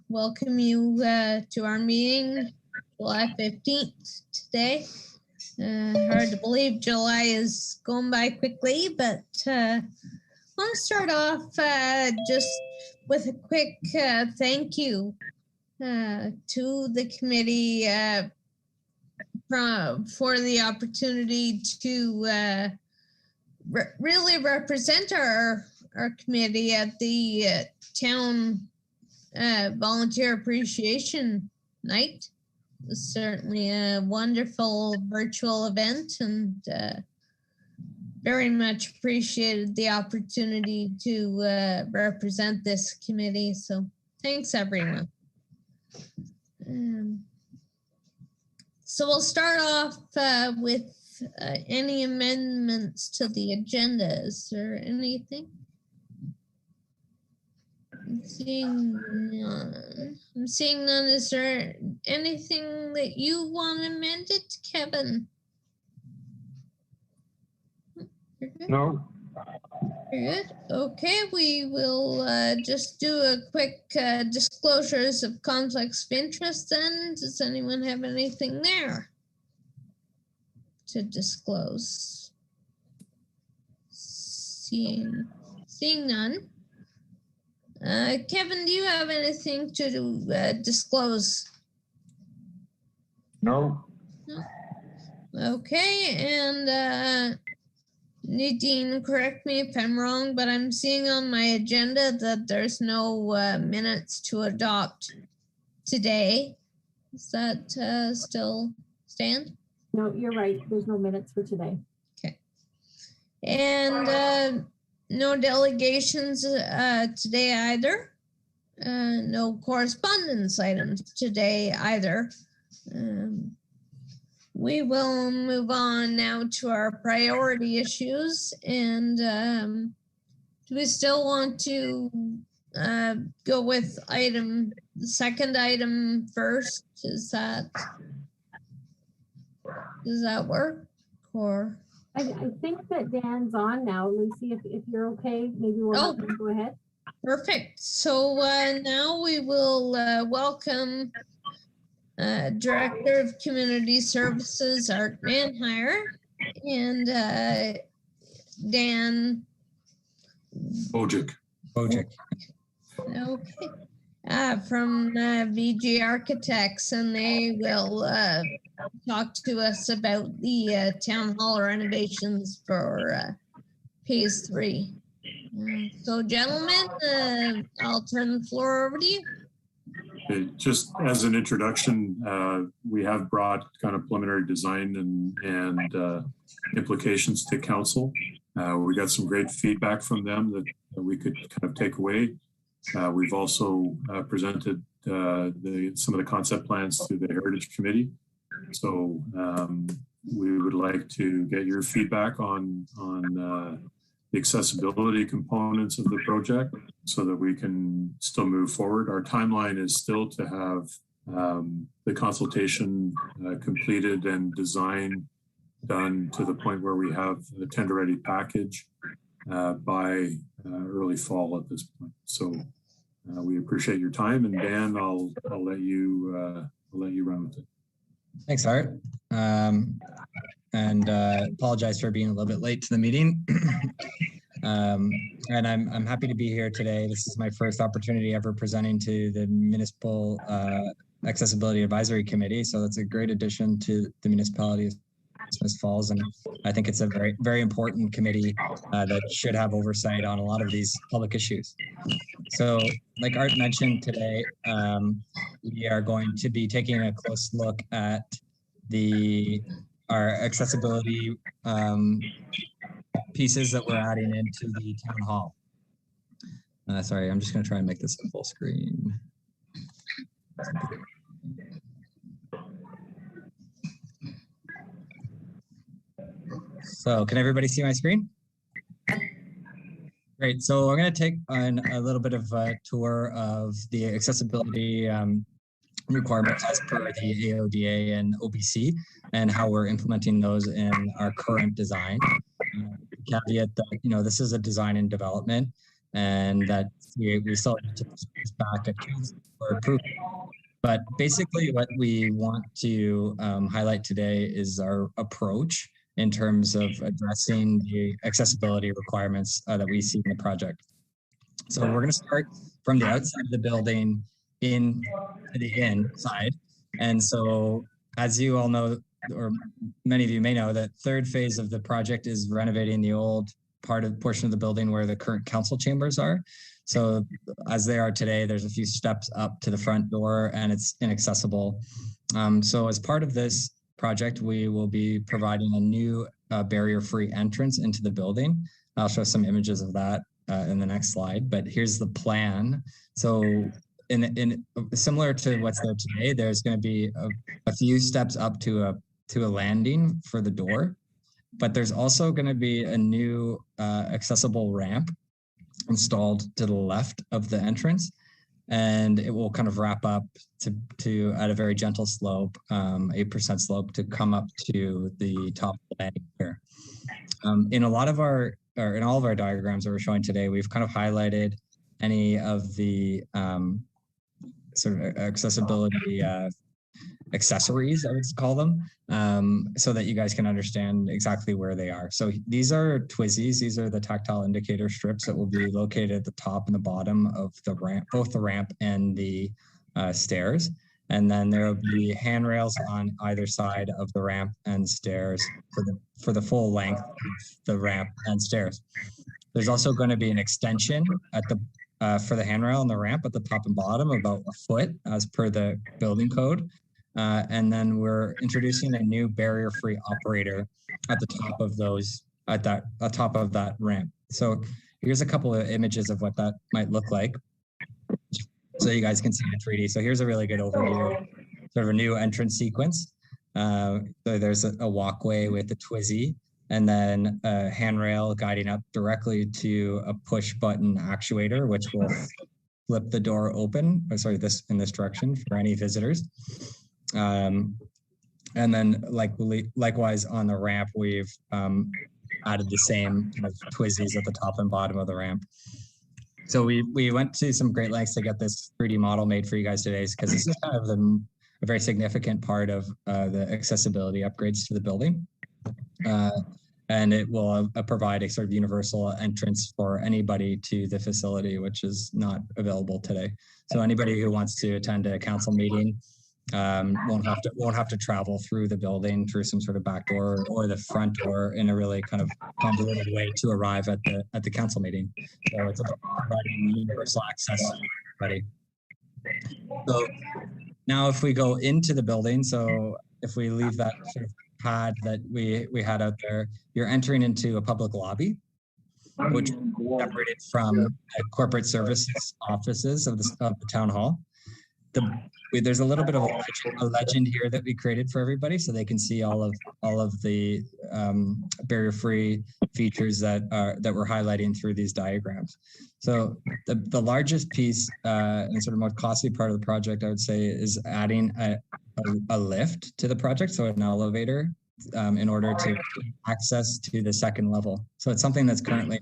Welcome you to our meeting July 15th today. Hard to believe July is going by quickly, but I want to start off just with a quick thank you to the committee for the opportunity to really represent our committee at the town volunteer appreciation night. It was certainly a wonderful virtual event, and very much appreciated the opportunity to represent this committee. So thanks, everyone. So we'll start off with any amendments to the agenda. Is there anything? I'm seeing none. Is there anything that you want amended, Kevin? No. Very good. Okay, we will just do a quick disclosures of conflicts of interest then. Does anyone have anything there to disclose? Seeing none. Kevin, do you have anything to disclose? No. Okay, and Nadine, correct me if I'm wrong, but I'm seeing on my agenda that there's no minutes to adopt today. Does that still stand? No, you're right. There's no minutes for today. Okay. And no delegations today either. No correspondence items today either. We will move on now to our priority issues. And do we still want to go with the second item first? Does that work? Or I think that Dan's on now. Lucy, if you're okay, maybe we'll let him go ahead. Perfect. So now we will welcome Director of Community Services, Art Manhire, and Dan Bojic. Okay. From VG Architects, and they will talk to us about the town hall renovations for phase 3. So gentlemen, I'll turn the floor over to you. Just as an introduction, we have brought kind of preliminary design and implications to council. We got some great feedback from them that we could kind of take away. We've also presented some of the concept plans to the Heritage Committee. So we would like to get your feedback on the accessibility components of the project so that we can still move forward. Our timeline is still to have the consultation completed and design done to the point where we have the tender ready package by early fall at this point. So we appreciate your time, and Dan, I'll let you run with it. Thanks, Art. And apologize for being a little bit late to the meeting. And I'm happy to be here today. This is my first opportunity ever presenting to the Municipal Accessibility Advisory Committee. So that's a great addition to the municipality of Smith Falls. And I think it's a very, very important committee that should have oversight on a lot of these public issues. So like Art mentioned today, we are going to be taking a close look at our accessibility pieces that we're adding into the town hall. Sorry, I'm just going to try and make this a full screen. So can everybody see my screen? Great. So I'm going to take on a little bit of a tour of the accessibility requirements as per the AODA and OBC and how we're implementing those in our current design. Caveat that, this is a design and development, and that we still need to put this back at council for approval. But basically what we want to highlight today is our approach in terms of addressing the accessibility requirements that we see in the project. So we're going to start from the outside of the building in the inside. And so as you all know, or many of you may know, that third phase of the project is renovating the old portion of the building where the current council chambers are. So as they are today, there's a few steps up to the front door and it's inaccessible. So as part of this project, we will be providing a new barrier-free entrance into the building. I'll show some images of that in the next slide, but here's the plan. So in similar to what's there today, there's going to be a few steps up to a landing for the door, but there's also going to be a new accessible ramp installed to the left of the entrance, and it will kind of wrap up to at a very gentle slope, 8% slope, to come up to the top landing here. In all of our diagrams that we're showing today, we've kind of highlighted any of the sort of accessibility accessories, I would call them, so that you guys can understand exactly where they are. So these are TWSIs. These are the tactile indicator strips that will be located at the top and the bottom of the ramp, both the ramp and the stairs. And then there will be handrails on either side of the ramp and stairs for the full length of the ramp and stairs. There's also going to be an extension at the for the handrail and the ramp at the top and bottom, about a foot as per the building code. And then we're introducing a new barrier-free operator at the top of top of that ramp. So here's a couple of images of what that might look like, so you guys can see it in 3D. So here's a really good overview, sort of a new entrance sequence. So there's a walkway with a TWSI, and then a handrail guiding up directly to a push button actuator, which will flip the door open, in this direction for any visitors. And then likewise on the ramp, we've added the same kind of TWSIs at the top and bottom of the ramp. So we went to some great lengths to get this 3D model made for you guys today, because this is kind of a very significant part of the accessibility upgrades to the building. And it will provide a sort of universal entrance for anybody to the facility, which is not available today. So anybody who wants to attend a council meeting won't have to travel through the building through some sort of back door or the front door in a really kind of convoluted way to arrive at the council meeting. So it's about providing universal access to everybody. So now if we go into the building, so if we leave that sort of pad that we had out there, you're entering into a public lobby, which is separated from the corporate services offices of the town hall. There's a little bit of a legend here that we created for everybody, so they can see all of the barrier-free features that we're highlighting through these diagrams. So the largest piece and sort of most costly part of the project, I would say, is adding a lift to the project, so an elevator, in order to access to the second level. So it's something that's currently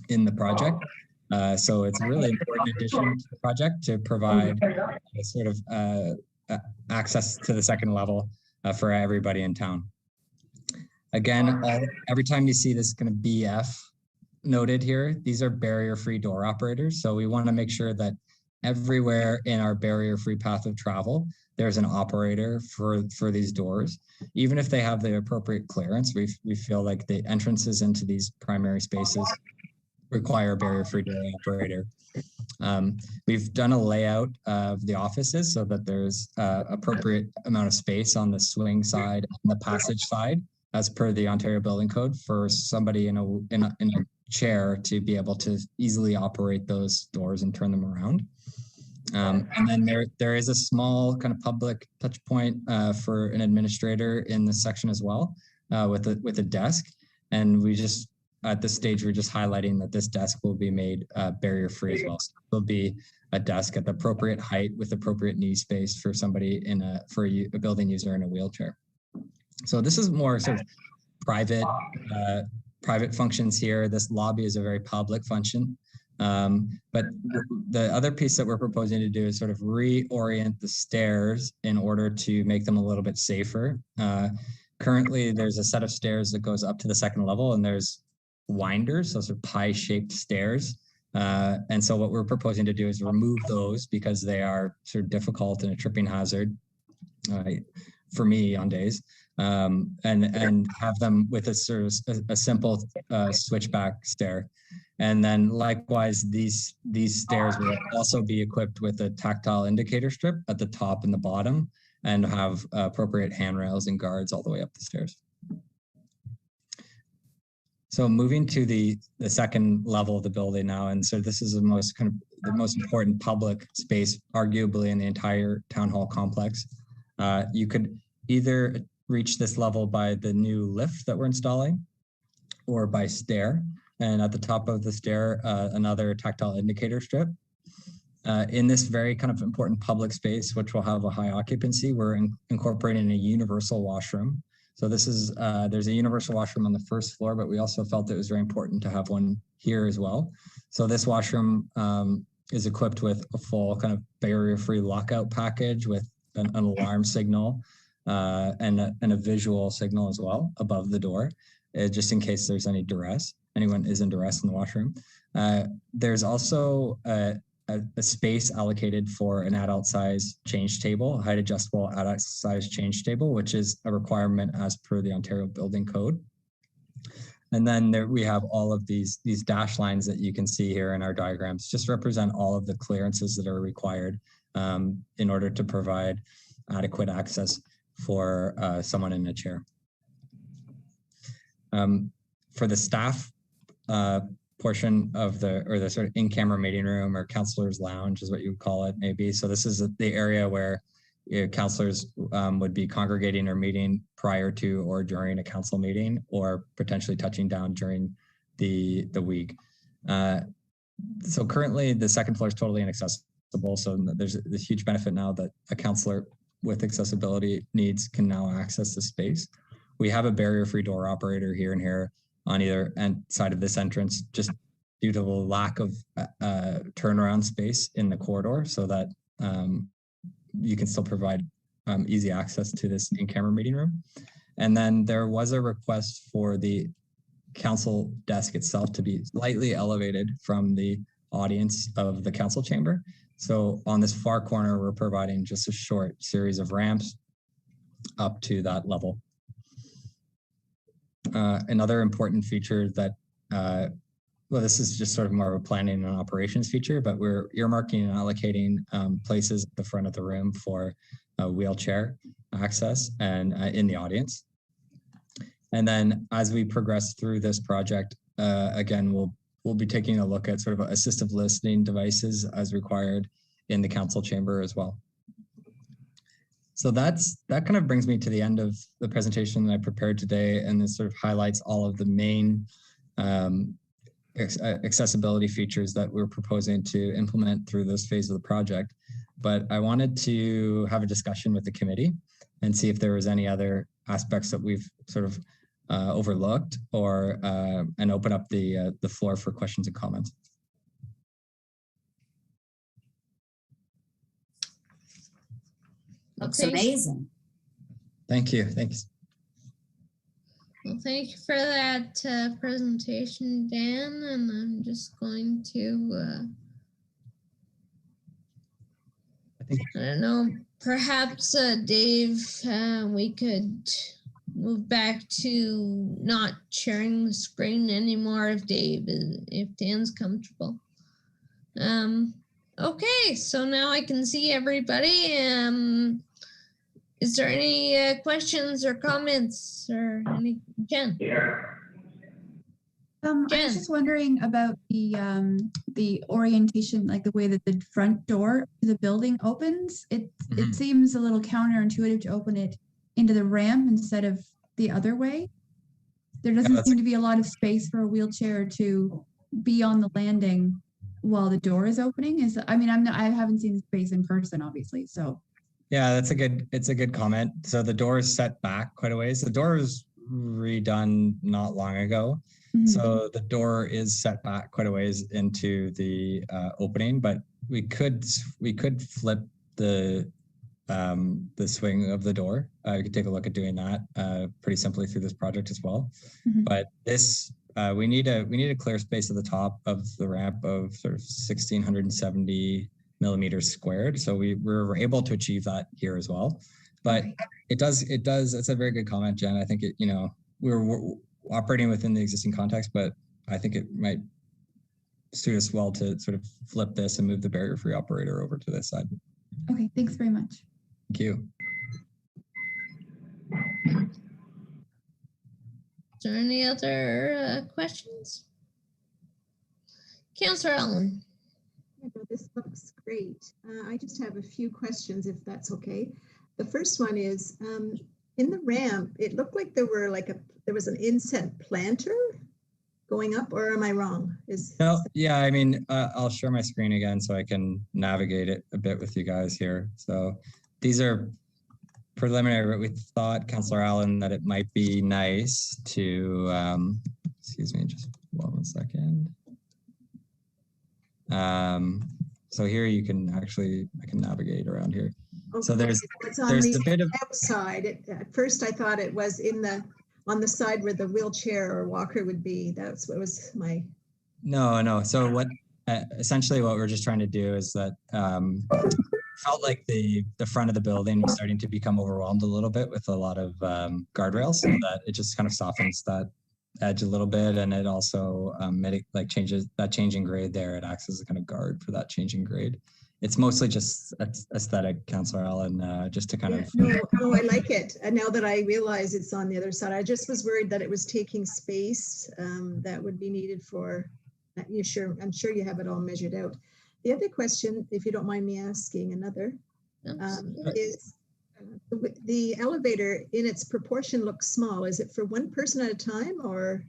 in the project. So it's a really important addition to the project to provide a sort of access to the second level for everybody in town. Again, every time you see this kind of BF noted here, these are barrier-free door operators. So we want to make sure that everywhere in our barrier-free path of travel, there's an operator for these doors. Even if they have the appropriate clearance, we feel like the entrances into these primary spaces require a barrier-free door operator. We've done a layout of the offices so that there's appropriate amount of space on the swing side and the passage side, as per the Ontario Building Code, for somebody in a chair to be able to easily operate those doors and turn them around. And then there is a small kind of public touch point for an administrator in this section as well, with a desk. And at this stage, we're just highlighting that this desk will be made barrier-free as well. So there'll be a desk at the appropriate height with appropriate knee space for somebody for a building user in a wheelchair. So this is more sort of private functions here. This lobby is a very public function. But the other piece that we're proposing to do is sort of reorient the stairs in order to make them a little bit safer. Currently, there's a set of stairs that goes up to the second level, and there's winders, those are pie-shaped stairs. And so what we're proposing to do is remove those because they are sort of difficult and a tripping hazard for me on days, and have them with a sort of a simple switchback stair. And then likewise, these stairs will also be equipped with a tactile indicator strip at the top and the bottom, and have appropriate handrails and guards all the way up the stairs. So moving to the second level of the building now, and so this is the most important public space, arguably in the entire town hall complex. You could either reach this level by the new lift that we're installing, or by stair. And at the top of the stair, another tactile indicator strip. In this very kind of important public space, which will have a high occupancy, we're incorporating a universal washroom. So this is, there's a universal washroom on the first floor, but we also felt it was very important to have one here as well. So this washroom is equipped with a full kind of barrier-free lockout package with an alarm signal and a visual signal as well above the door, just in case there's any duress. Anyone is in duress in the washroom. There's also a space allocated for an adult size change table, height adjustable adult size change table, which is a requirement as per the Ontario Building Code. And then there we have all of these dash lines that you can see here in our diagrams, just represent all of the clearances that are required in order to provide adequate access for someone in a chair. For the staff portion of the sort of in-camera meeting room, or counselor's lounge is what you would call it maybe. So this is the area where counselors would be congregating or meeting prior to or during a council meeting, or potentially touching down during the week. So currently the second floor is totally inaccessible. So there's this huge benefit now that a counselor with accessibility needs can now access the space. We have a barrier-free door operator here and here on either side of this entrance, just due to the lack of turnaround space in the corridor, so that you can still provide easy access to this in-camera meeting room. And then there was a request for the council desk itself to be slightly elevated from the audience of the council chamber. So on this far corner, we're providing just a short series of ramps up to that level. Another important feature that, well, this is just sort of more of a planning and operations feature, but we're earmarking and allocating places at the front of the room for wheelchair access and in the audience. And then as we progress through this project, again, we'll be taking a look at sort of assistive listening devices as required in the council chamber as well. So that kind of brings me to the end of the presentation that I prepared today, and this sort of highlights all of the main accessibility features that we're proposing to implement through this phase of the project. But I wanted to have a discussion with the committee and see if there was any other aspects that we've sort of overlooked, or and open up the floor for questions and comments. Looks amazing. Thank you. Thanks. Well, thank you for that presentation, Dan. And I'm just going to, I don't know, perhaps Dave, we could move back to not sharing the screen anymore if Dan's comfortable. Okay, so now I can see everybody. Is there any questions or comments or any? Jen? I was just wondering about the orientation, like the way that the front door to the building opens. It seems a little counterintuitive to open it into the ramp instead of the other way. There doesn't seem to be a lot of space for a wheelchair to be on the landing while the door is opening. I haven't seen the space in person, obviously. So yeah, it's a good comment. So the door is set back quite a ways. The door was redone not long ago. So the door is set back quite a ways into the opening, but we could flip the swing of the door. You could take a look at doing that pretty simply through this project as well. But this we need a clear space at the top of the ramp of sort of 1,670 millimeters squared. So we were able to achieve that here as well. But it does. It's a very good comment, Jen. I think we're operating within the existing context, but I think it might suit us well to sort of flip this and move the barrier-free operator over to this side. Okay, thanks very much. Thank you. Is there any other questions? Councillor Allen. This looks great. I just have a few questions, if that's okay. The first one is, in the ramp, it looked like there was an inset planter going up, or am I wrong? No, yeah, I mean, I'll share my screen again so I can navigate it a bit with you guys here. So these are preliminary, but we thought, Councillor Allen, that it might be nice to, excuse me, just 1 second. So here you can actually, I can navigate around here. Okay. So there's a bit of outside. At first, I thought it was on the side where the wheelchair or walker would be. That's what was my. No. So what essentially what we're just trying to do is that felt like the front of the building was starting to become overwhelmed a little bit with a lot of guardrails, so that it just kind of softens that edge a little bit, and it also changes that changing grade there. It acts as a kind of guard for that changing grade. It's mostly just aesthetic, Councillor Allen, just to kind of. No, I like it. And now that I realize it's on the other side, I just was worried that it was taking space that would be needed for. I'm sure you have it all measured out. The other question, if you don't mind me asking another, is the elevator in its proportion looks small. Is it for one person at a time, or?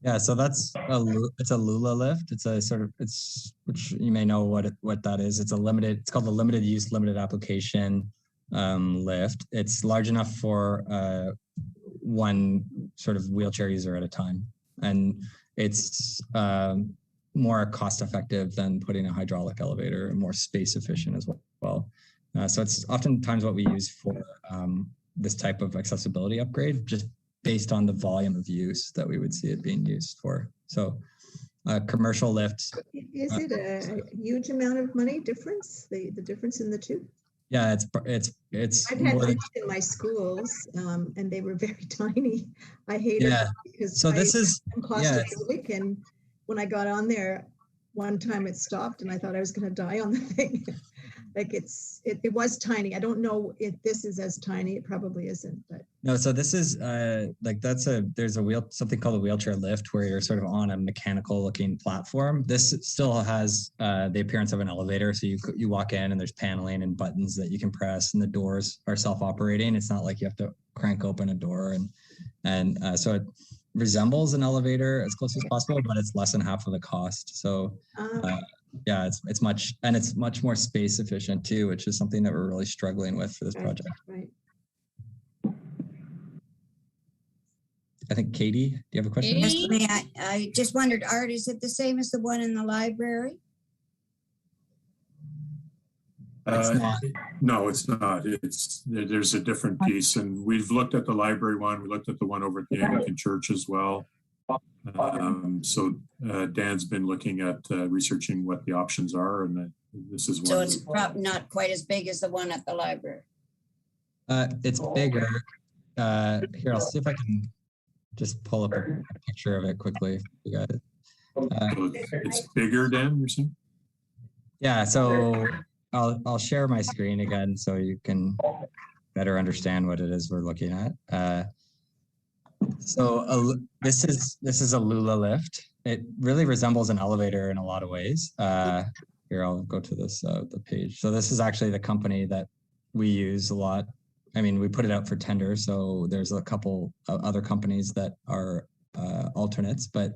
Yeah, so it's a Lula lift. It's a sort of, which you may know what that is. It's called the limited use, limited application lift. It's large enough for one sort of wheelchair user at a time. And it's more cost effective than putting a hydraulic elevator, and more space efficient as well. So it's oftentimes what we use for this type of accessibility upgrade, just based on the volume of use that we would see it being used for. So commercial lifts. Is it a huge amount of money difference, the difference in the two? Yeah, it's I've had lifts in my schools and they were very tiny. I hated it because so this is claustrophobic, and when I got on there, one time it stopped and I thought I was going to die on the thing. Like it was tiny. I don't know if this is as tiny. It probably isn't, but no. So this is there's something called a wheelchair lift, where you're sort of on a mechanical looking platform. This still has the appearance of an elevator. So you walk in and there's paneling and buttons that you can press, and the doors are self-operating. It's not like you have to crank open a door, and so it resembles an elevator as close as possible, but it's less than half of the cost. So. Yeah, it's much more space efficient too, which is something that we're really struggling with for this project. Right. I think Katie, do you have a question? Yes, I just wondered, Art, is it the same as the one in the library? It's not. No, it's not. There's a different piece, and we've looked at the library one. We looked at the one over at the Anglican Church as well. So Dan's been looking at researching what the options are, and this is one. So it's not quite as big as the one at the library. It's bigger. Here, I'll see if I can just pull up a picture of it quickly. You guys. So it's bigger, Dan, you're saying? Yeah. So I'll share my screen again so you can better understand what it is we're looking at. So this is a Lula lift. It really resembles an elevator in a lot of ways. Here, I'll go to the page. So this is actually the company that we use a lot. I mean, we put it out for tender, so there's a couple other companies that are alternates, but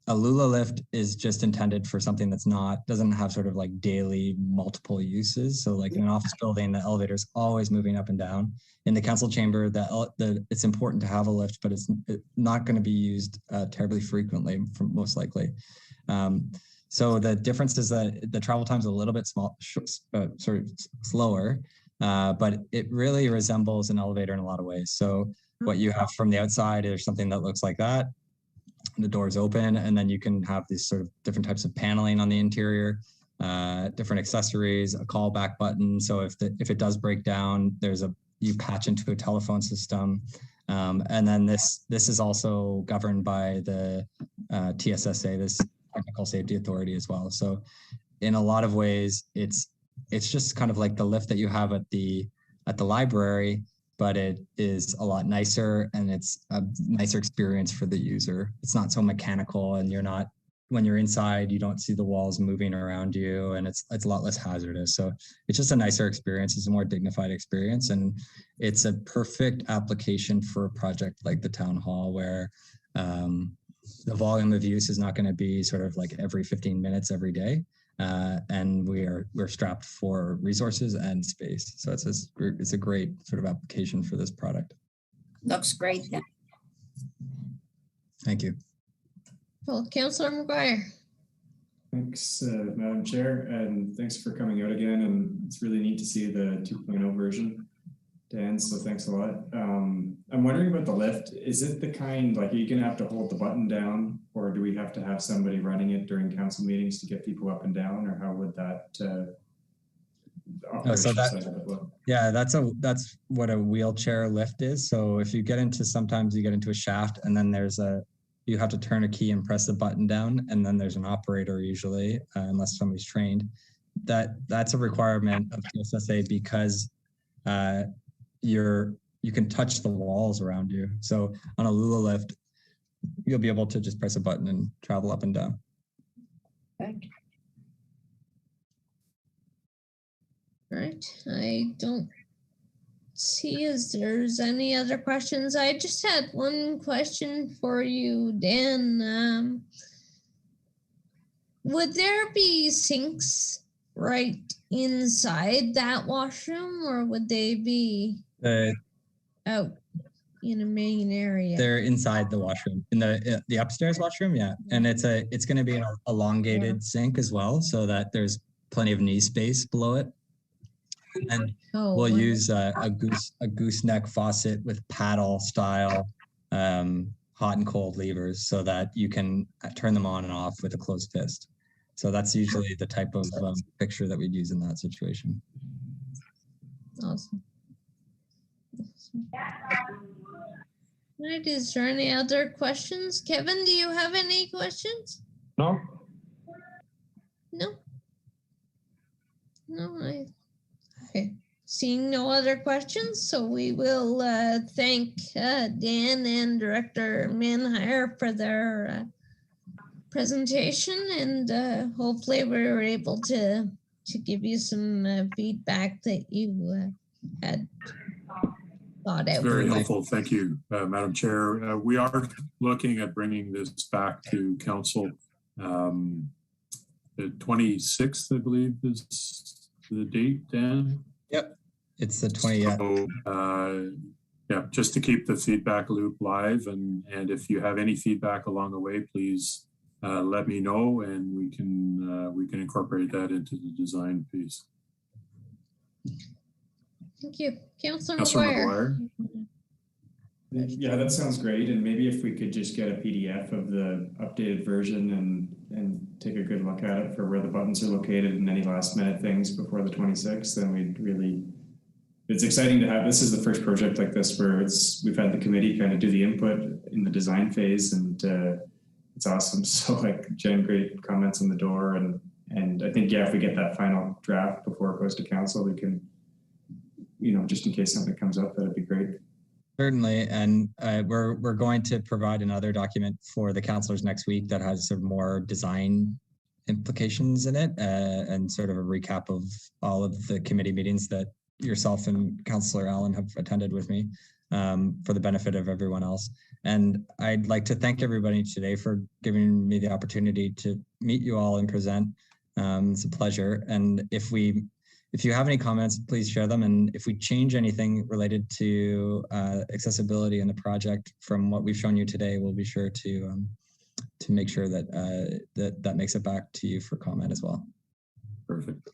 a Lula lift is just intended for something that's doesn't have sort of like daily multiple uses. So like in an office building, the elevator is always moving up and down. In the council chamber, it's important to have a lift, but it's not going to be used terribly frequently, most likely. So the difference is that the travel time is a little bit sort of slower, but it really resembles an elevator in a lot of ways. So what you have from the outside is something that looks like that. The doors open, and then you can have these sort of different types of paneling on the interior, different accessories, a callback button. So if it does break down, you patch into a telephone system. And then this is also governed by the TSSA, this Technical Safety Authority as well. So in a lot of ways, it's just kind of like the lift that you have at the library, but it is a lot nicer, and it's a nicer experience for the user. It's not so mechanical, and when you're inside, you don't see the walls moving around you, and it's a lot less hazardous. So it's just a nicer experience. It's a more dignified experience, and it's a perfect application for a project like the town hall, where the volume of use is not going to be sort of like every 15 minutes every day. And we're strapped for resources and space. So it's a great sort of application for this product. Looks great then. Thank you. Well, Councillor McGuire. Thanks, Madam Chair, and thanks for coming out again. And it's really neat to see the 2.0 version, Dan, so thanks a lot. I'm wondering about the lift. Is it the kind, like, are you gonna have to hold the button down, or do we have to have somebody running it during council meetings to get people up and down, or how would that that's what a wheelchair lift is. So if sometimes you get into a shaft, and then you have to turn a key and press the button down, and then there's an operator usually, unless somebody's trained. That's a requirement of TSSA because you can touch the walls around you. So on a Lula lift, you'll be able to just press a button and travel up and down. Thank you. Right. I don't see if there's any other questions. I just had one question for you, Dan. Would there be sinks right inside that washroom, or would they be out in a main area? They're inside the washroom, in the upstairs washroom, yeah. And it's going to be an elongated sink as well, so that there's plenty of knee space below it. And we'll use a gooseneck faucet with paddle style hot and cold levers, so that you can turn them on and off with a closed fist. So that's usually the type of fixture that we'd use in that situation. Awesome. Right, is there any other questions? Kevin, do you have any questions? No. No, okay. Seeing no other questions, so we will thank Dan and Director Manhire for their presentation, and hopefully we were able to give you some feedback that you had thought out. Very helpful. Thank you, Madam Chair. We are looking at bringing this back to council. The 26th, I believe, is the date, Dan? Yep, it's the 20th. So, yeah, just to keep the feedback loop live, and if you have any feedback along the way, please let me know, and we can incorporate that into the design piece. Thank you. Councillor McGuire. Yeah, that sounds great. And maybe if we could just get a PDF of the updated version and take a good look at it for where the buttons are located and any last minute things before the 26th, then we'd really, it's exciting to have, this is the first project like this where we've had the committee kind of do the input in the design phase, and it's awesome. So like Jen, great comments on the door, and I think, yeah, if we get that final draft before it goes to council, we can, just in case something comes up, that'd be great. Certainly, and we're going to provide another document for the councillors next week that has sort of more design implications in it, and sort of a recap of all of the committee meetings that yourself and Councillor Allen have attended with me. for the benefit of everyone else. And I'd like to thank everybody today for giving me the opportunity to meet you all and present. It's a pleasure. And if you have any comments, please share them. And if we change anything related to accessibility in the project from what we've shown you today, we'll be sure to make sure that that makes it back to you for comment as well. Perfect.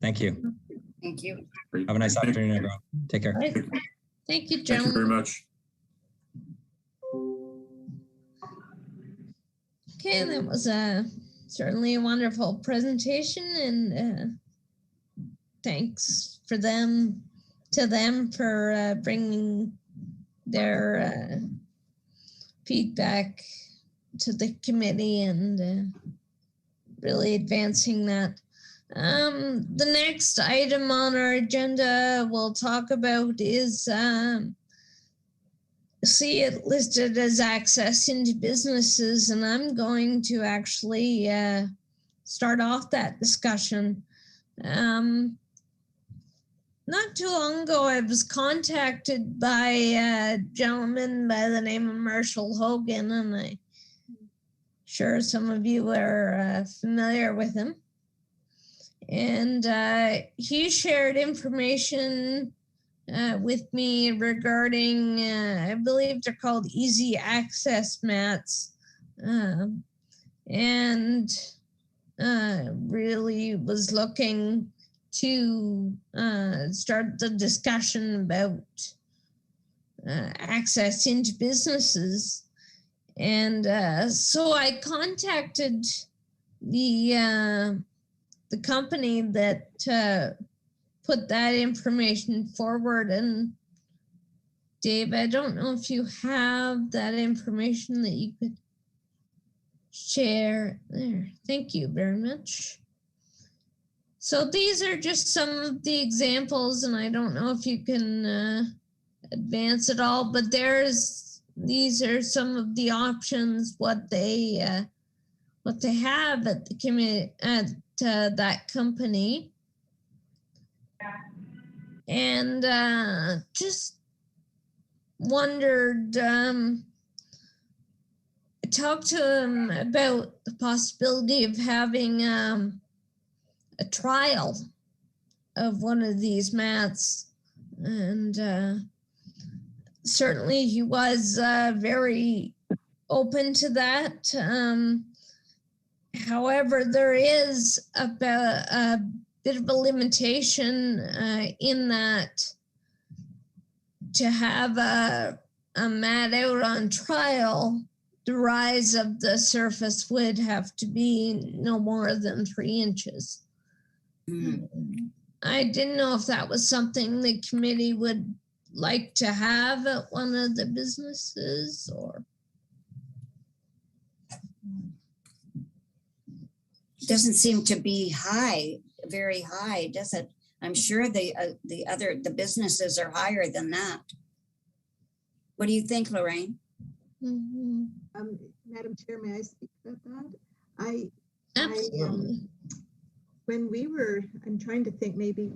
Thank you. Thank you. Great. Have a nice afternoon, everyone. Take care. Thank you, Thank you gentlemen. very much. Okay, that was certainly a wonderful presentation, and thanks to them for bringing their feedback to the committee and really advancing that. The next item on our agenda we'll talk about is see it listed as access into businesses, and I'm going to actually start off that discussion. Not too long ago, I was contacted by a gentleman by the name of Marshall Hogan, and I'm sure some of you are familiar with him. And he shared information with me regarding, I believe they're called easy access mats, and really was looking to start the discussion about access into businesses. And so I contacted the company that put that information forward. And Dave, I don't know if you have that information that you could share there. Thank you very much. So these are just some of the examples, and I don't know if you can advance it all, but these are some of the options, what they have at the committee at that company. And just wondered, I talked to him about the possibility of having a trial of one of these mats, and certainly he was very open to that. However, there is a bit of a limitation in that to have a mat out on trial, the rise of the surface would have to be no more than 3 inches. I didn't know if that was something the committee would like to have at one of the businesses, or. Doesn't seem to be very high, does it? I'm sure the businesses are higher than that. What do you think, Lorraine? Mm-hmm. Madam Chair, may I speak about that? Absolutely. When we were, I'm trying to think, maybe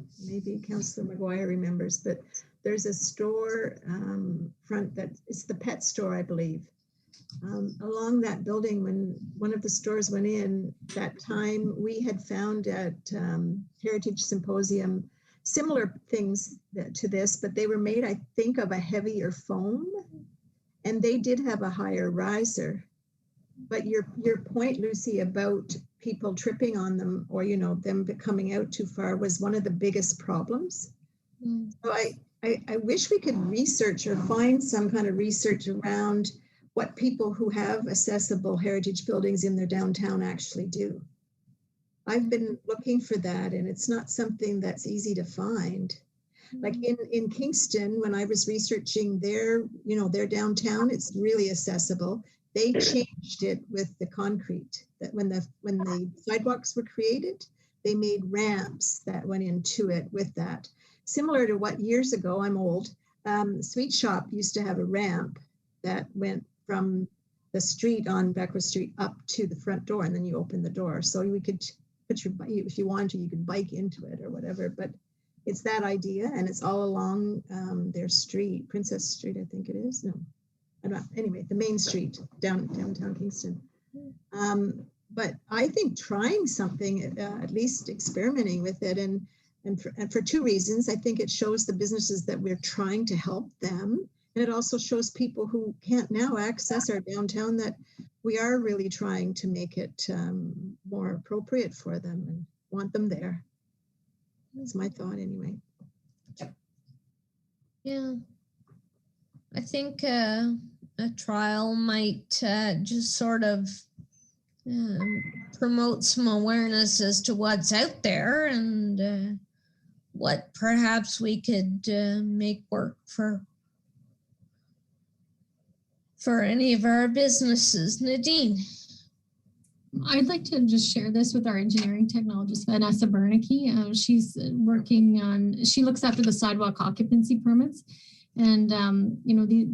Councillor McGuire remembers, but there's a store front that it's the pet store, I believe. Along that building, when one of the stores went in, that time we had found at Heritage Symposium similar things to this, but they were made, I think, of a heavier foam, and they did have a higher riser. But your point, Lucy, about people tripping on them, or them coming out too far, was one of the biggest problems. So I wish we could research or find some kind of research around what people who have accessible heritage buildings in their downtown actually do. I've been looking for that, and it's not something that's easy to find. Like in Kingston, when I was researching their downtown, it's really accessible. They changed it with the concrete. That when the sidewalks were created, they made ramps that went into it with that. Similar to what years ago, I'm old, Sweet Shop used to have a ramp that went from the street on Beckwith Street up to the front door, and then you open the door. So we could put if you wanted to, you could bike into it or whatever. But it's that idea, and it's all along their street, Princess Street, I think it is. No, I'm not. Anyway, the main street downtown Kingston. But I think trying something, at least experimenting with it, and for two reasons. I think it shows the businesses that we're trying to help them, and it also shows people who can't now access our downtown that we are really trying to make it more appropriate for them and want them there. That's my thought anyway. Yeah. I think a trial might just sort of promote some awareness as to what's out there and what perhaps we could make work for any of our businesses. Nadine. I'd like to just share this with our engineering technologist, Vanessa Bernicki. She's working on, she looks after the sidewalk occupancy permits. And,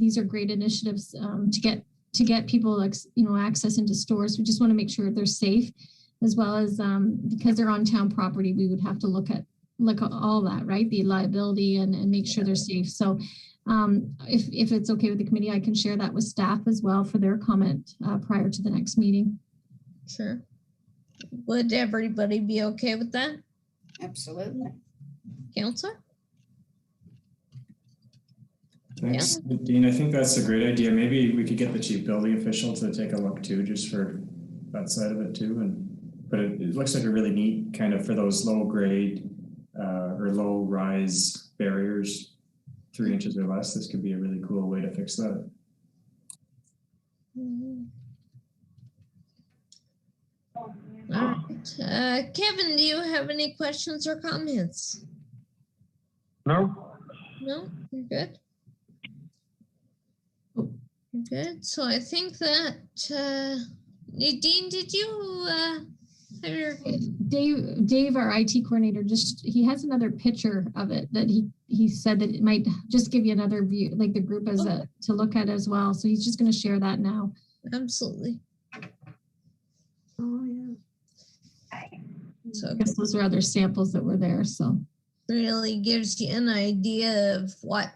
these are great initiatives to get people, access into stores. We just want to make sure they're safe, as well as because they're on town property, we would have to look at all that, right? The liability and make sure they're safe. So if it's okay with the committee, I can share that with staff as well for their comment prior to the next meeting. Sure. Would everybody be okay with that? Absolutely. Councillor? Thanks, Dean. I think that's a great idea. Maybe we could get the chief building official to take a look too, just for that side of it too. But it looks like a really neat kind of for those low grade or low rise barriers, 3 inches or less. This could be a really cool way to fix that. All right. Kevin, do you have any questions or comments? No. No, you're good. You're good. So I think that Nadine, did you have your Dave, our IT coordinator, he has another picture of it that he said that it might just give you another view, like the group as to look at as well. So he's just going to share that now. Absolutely. Oh yeah. So I guess those are other samples that were there. So really gives you an idea of what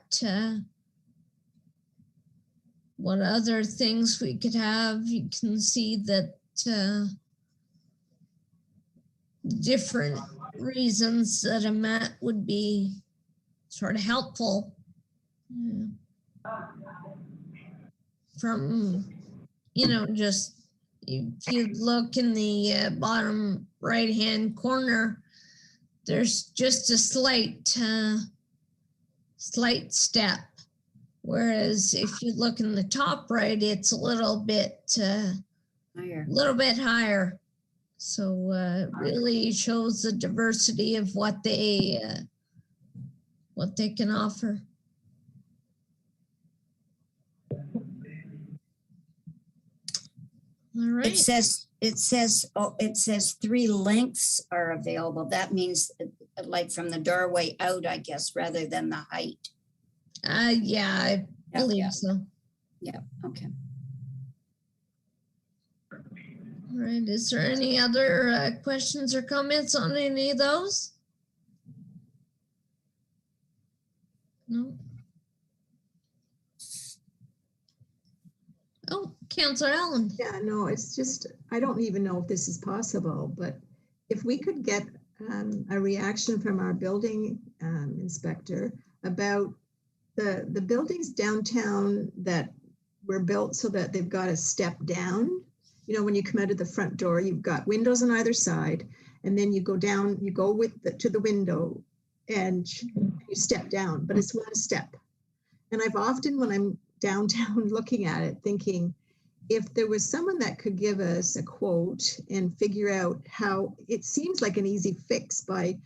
other things we could have. You can see that different reasons that a mat would be sort of helpful. From, just if you look in the bottom right-hand corner, there's just a slight step. Whereas if you look in the top right, it's a little bit higher. So it really shows the diversity of what they can offer. All right. It says 3 lengths are available. That means like from the doorway out, I guess, rather than the height. Yeah, I believe so. Yeah, okay. All right, is there any other questions or comments on any of those? No. Oh, Councillor Allen. Yeah, no, it's just, I don't even know if this is possible, but if we could get a reaction from our building inspector about the buildings downtown that were built so that they've got a step down. When you come out of the front door, you've got windows on either side, and then you go down, you go to the window and you step down, but it's one step. And I've often, when I'm downtown looking at it, thinking, if there was someone that could give us a quote and figure out how, it seems like an easy fix by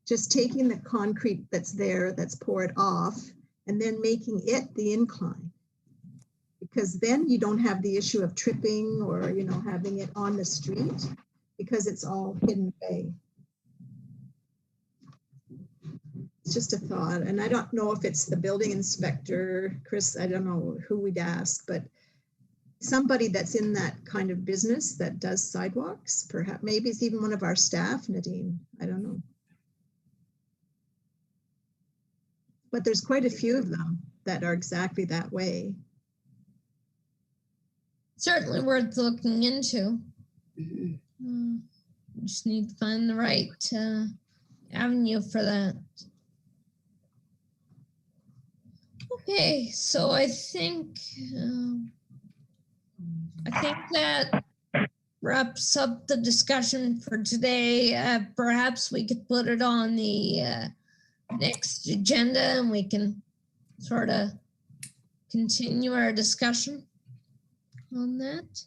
just taking the concrete that's there, that's poured off, and then making it the incline. Because then you don't have the issue of tripping or, having it on the street, because it's all hidden away. It's just a thought. And I don't know if it's the building inspector, Chris, I don't know who we'd ask, but somebody that's in that kind of business that does sidewalks, perhaps, maybe it's even one of our staff, Nadine, I don't know. but there's quite a few of them that are exactly that way. Certainly worth looking into. Mhm. Just need to find the right avenue for that. Okay, so I think that wraps up the discussion for today. Perhaps we could put it on the next agenda and we can sort of continue our discussion on that.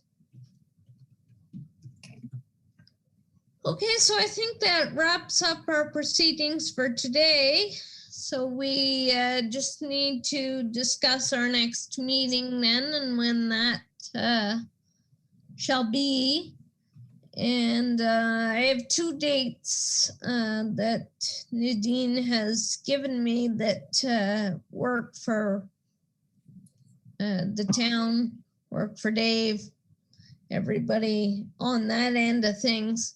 Okay, so I think that wraps up our proceedings for today. So we just need to discuss our next meeting then and when that shall be. And I have 2 dates that Nadine has given me that work for the town, work for Dave, everybody on that end of things.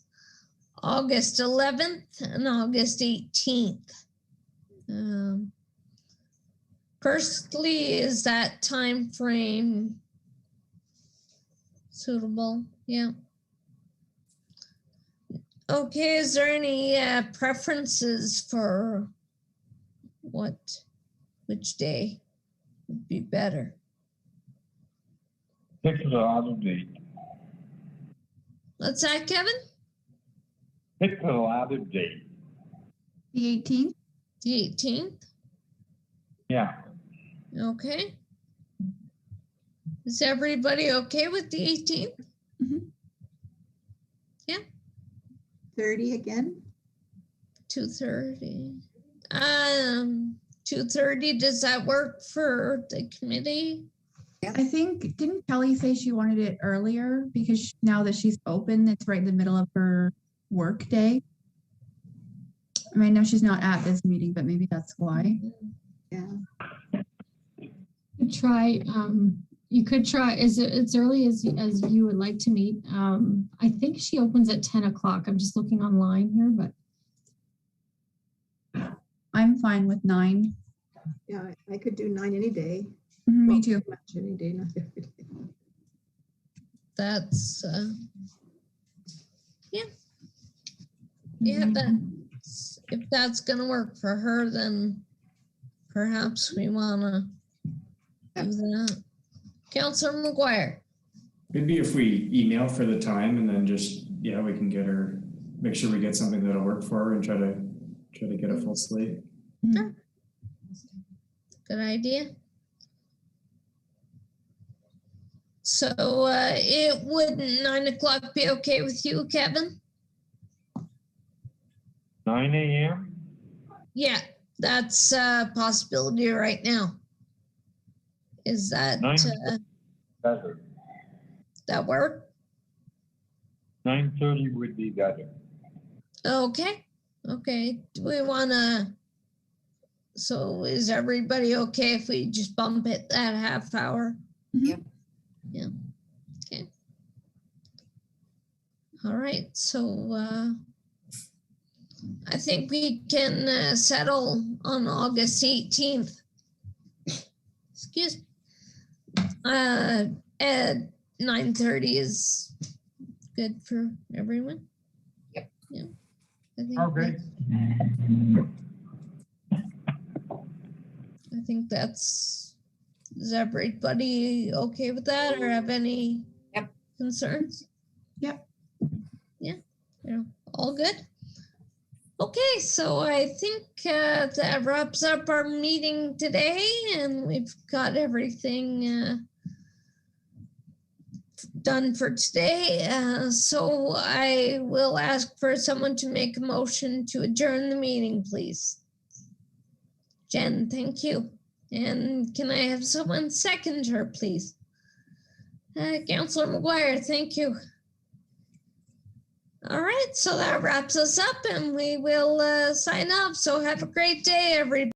August 11th and August 18th. Firstly, is that time frame suitable? Yeah. Okay, is there any preferences for which day would be better? Pick the other date. What's that, Kevin? Pick the other date. The 18th? The 18th? Yeah. Okay. Is everybody okay with the 18th? 30 again? 2:30. 2:30, does that work for the committee? I think, didn't Kelly say she wanted it earlier because now that she's open, it's right in the middle of her work day? I mean, I know she's not at this meeting, but maybe that's why. Yeah. You could try as early as you would like to meet. I think she opens at 10 o'clock. I'm just looking online here, but I'm fine with 9. Yeah, I could do 9 any day. Me Well, too. pretty much any day, not every day. That's, yeah, Mhm. if that's gonna work for her, then perhaps we wanna do that. Councillor McGuire. Maybe if we email for the time and then just, yeah, we can get her, make sure we get something that'll work for her and try to get a full slate. Sure. Good idea. So it would 9 o'clock be okay with you, Kevin? 9 a.m.? Yeah, that's a possibility right now. Is that, 9 better. that work? 9:30 would be better. Okay, okay. Do we wanna, so is everybody okay if we just bump it that half hour? Yep. Yeah, okay. All right, so I think we can settle on August 18th. Excuse me. At 9:30 is good for everyone. Yep. Yeah. I think Okay. I think that's, is everybody okay with that or have any Yep. concerns? Yep. Yeah, all good. Okay, so I think that wraps up our meeting today and we've got everything done for today. So I will ask for someone to make a motion to adjourn the meeting, please. Jen, thank you. And can I have someone second her, please? Councillor McGuire, thank you. All right, so that wraps us up and we will sign off. So have a great day, everybody.